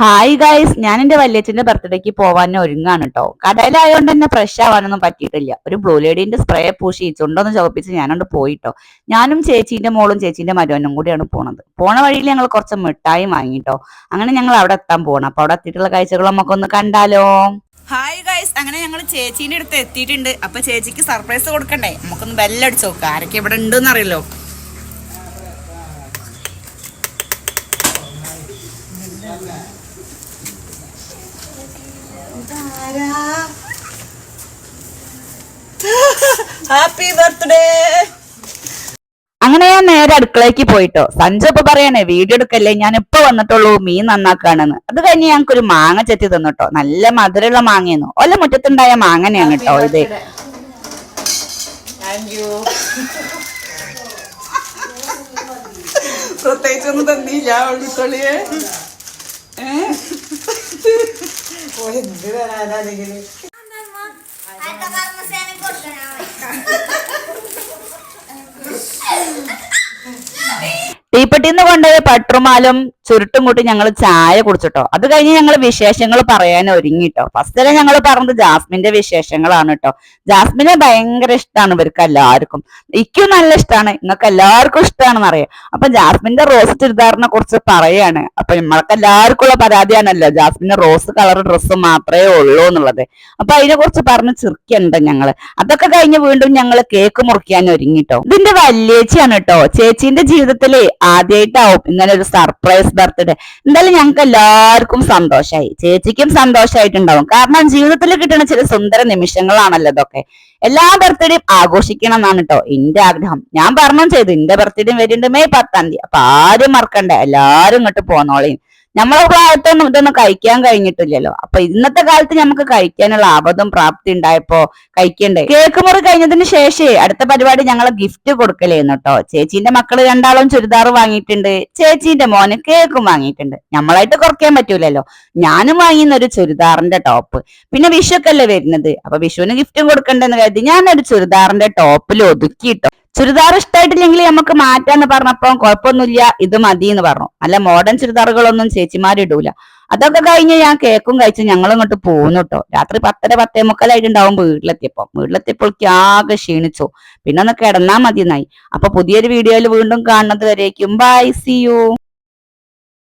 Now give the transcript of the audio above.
Hi guys, ഞാൻ എന്റെ വല്യച്ഛന്റെ ബർത്ത്ഡേക്ക് പോവാൻ ഒരുങ്ങാണ് കേട്ടോ. കടയിലായോണ്ട് തന്നെ ഫ്രഷ് ആവാനൊന്നും പറ്റിയിട്ടില്ല. ഒരു ബ്ലൂ ലേഡിന്റെ സ്പ്രേ പൂശി ചുണ്ടൊന്ന് ചുവപ്പിച്ച് ഞാനോണ്ട് പോയിട്ടോ. ഞാനും ചേച്ചീന്റെ മോളും ചേച്ചീന്റെ മരുവനും കൂടിയാണ് പോണത്. പോണ വഴിയിൽ ഞങ്ങൾ കുറച്ച് മിഠായി വാങ്ങിട്ടോ. അങ്ങനെ ഞങ്ങൾ അവിടെ എത്താൻ പോകണം. അപ്പൊ അവിടെ എത്തിയിട്ടുള്ള കാഴ്ചകൾ നമുക്കൊന്ന് കണ്ടാലോ. ഹായ് ഗൈസ്, അങ്ങനെ ഞങ്ങൾ ചേച്ചീന്റെ അടുത്ത് എത്തിയിട്ടുണ്ട്. അപ്പൊ ചേച്ചിക്ക് സർപ്രൈസ് കൊടുക്കണ്ടേ? നമുക്കൊന്ന് ബെല്ലടിച്ച് നോക്കാം, ആരൊക്കെ ഇവിടെ ഉണ്ടെന്ന് അറിയല്ലോ. Happy birthday. അങ്ങനെ ഞാൻ നേരെ അടുക്കളയ്ക്ക് പോയിട്ടോ. സഞ്ജു ഇപ്പൊ പറയണേ വീഡിയോ എടുക്കല്ലേ, ഞാൻ ഇപ്പൊ വന്നിട്ടുള്ളൂ, മീൻ നന്നാക്കാണെന്ന്. അത് കഴിഞ്ഞ് ഞങ്ങൾക്കൊരു മാങ്ങ ചെത്തി തന്നിട്ടോ. നല്ല മധുരമുള്ള മാങ്ങയെന്നു. ഒല്ല മുറ്റത്തുണ്ടായ മാങ്ങനെയാണ് കേട്ടോ ഇത്. പ്രത്യേകിച്ചൊന്നും തന്നില്ല ഉൾക്കൊള്ളിയെ. തീപ്പെട്ടിന്ന് കൊണ്ടുപോയ പട്ടുമാലും ചുരുട്ടും കൂട്ടി ഞങ്ങൾ ചായ കുടിച്ചിട്ടോ. അത് കഴിഞ്ഞ് ഞങ്ങൾ വിശേഷങ്ങൾ പറയാൻ ഒരുങ്ങിട്ടോ. ഫസ്റ്റ് ഞങ്ങൾ പറഞ്ഞത് ജാസ്മിന്റെ വിശേഷങ്ങളാണ് കേട്ടോ. ജാസ്മിനെ ഭയങ്കര ഇഷ്ടമാണ് ഇവർക്ക് എല്ലാവർക്കും. എനിക്കും നല്ല ഇഷ്ടമാണ്, നിങ്ങൾക്ക് എല്ലാവർക്കും ഇഷ്ടമാണെന്ന് അറിയാം. അപ്പൊ ജാസ്മിന്റെ റോസ് ചുരിദാറിനെ കുറിച്ച് പറയാണ്. അപ്പൊ നമ്മൾക്ക് എല്ലാവർക്കും ഉള്ള പരാതിയാണല്ലോ, ജാസ്മിന്റെ റോസ് കളർ ഡ്രസ്സ് മാത്രമേ ഉള്ളൂ എന്നുള്ളത്. അപ്പൊ അതിനെ കുറിച്ച് പറഞ്ഞ് ചിരിക്കുന്നുണ്ട് ഞങ്ങള്. അതൊക്കെ കഴിഞ്ഞ് വീണ്ടും ഞങ്ങൾ കേക്ക് മുറിക്കാൻ ഒരുങ്ങിട്ടോ. ഇതിന്റെ വല്യേച്ചിയാണ് കേട്ടോ. ചേച്ചീന്റെ ജീവിതത്തില് ആദ്യമായിട്ടാവും ഇങ്ങനെ ഒരു സർപ്രൈസ് ബർത്ത്ഡേ. എന്തായാലും ഞങ്ങൾക്ക് എല്ലാവർക്കും സന്തോഷമായി, ചേച്ചിക്കും സന്തോഷമായിട്ടുണ്ടാവും. കാരണം ജീവിതത്തിൽ കിട്ടുന്ന ചില സുന്ദര നിമിഷങ്ങളാണല്ലോ ഇതൊക്കെ. എല്ലാ ബർത്ത്ഡേയും ആഘോഷിക്കണം എന്നാണ് കേട്ടോ എന്റെ ആഗ്രഹം. ഞാൻ പറഞ്ഞു ചെയ്തു, എന്റെ ബർത്ത്ഡേയും വരുന്നുണ്ട് മെയ് 10-ാം തീയതി. അപ്പൊ ആരും മറക്കണ്ടേ, എല്ലാരും ഇങ്ങോട്ട് പോന്നോളീം. നമ്മളെ പ്രായത്തൊന്നും ഇതൊന്നും കഴിക്കാൻ കഴിഞ്ഞിട്ടില്ലല്ലോ. അപ്പൊ ഇന്നത്തെ കാലത്ത് നമുക്ക് കഴിക്കാനുള്ള ആപതും പ്രാപ്തി ഉണ്ടായപ്പോ കഴിക്കണ്ടേ. കേക്ക് മുറി കഴിഞ്ഞതിന് ശേഷം അടുത്ത പരിപാടി ഞങ്ങളെ ഗിഫ്റ്റ് കൊടുക്കലേന്ന് കേട്ടോ. ചേച്ചീന്റെ മക്കള് രണ്ടാളും ചുരിദാർ വാങ്ങിയിട്ടുണ്ട്, ചേച്ചീന്റെ മോന് കേക്കും വാങ്ങിയിട്ടുണ്ട്. നമ്മളായിട്ട് കുറയ്ക്കാൻ പറ്റൂലല്ലോ. ഞാനും വാങ്ങിയുന്ന ഒരു ചുരിദാറിന്റെ ടോപ്പ്. പിന്നെ വിഷുക്കല്ലേ വരുന്നത്, അപ്പൊ വിഷുവിന് ഗിഫ്റ്റും കൊടുക്കണ്ടെന്ന് കരുതി ഞാനൊരു ചുരിദാറിന്റെ ടോപ്പിൽ ഒതുക്കിയിട്ടോ. ചുരിദാർ ഇഷ്ടമായിട്ടില്ലെങ്കിൽ നമുക്ക് മാറ്റാന്ന് പറഞ്ഞപ്പോ കുഴപ്പമൊന്നുമില്ല, ഇത് മതി എന്ന് പറഞ്ഞു. നല്ല മോഡേൺ ചുരിദാറുകളൊന്നും ചേച്ചിമാരിടൂല. അതൊക്കെ കഴിഞ്ഞ് ഞാൻ കേക്കും കഴിച്ച് ഞങ്ങൾ ഇങ്ങോട്ട് പോന്നു കേട്ടോ. രാത്രി 10-10:45 വീട്ടിലെത്തിയപ്പോൾ ആകെ ക്ഷീണിച്ചു. പിന്നെ ഒന്ന് കിടന്നാ മതി എന്നായി. അപ്പൊ പുതിയൊരു വീഡിയോയിൽ വീണ്ടും കാണുന്നത് വരേക്കും ബൈ, സി യു.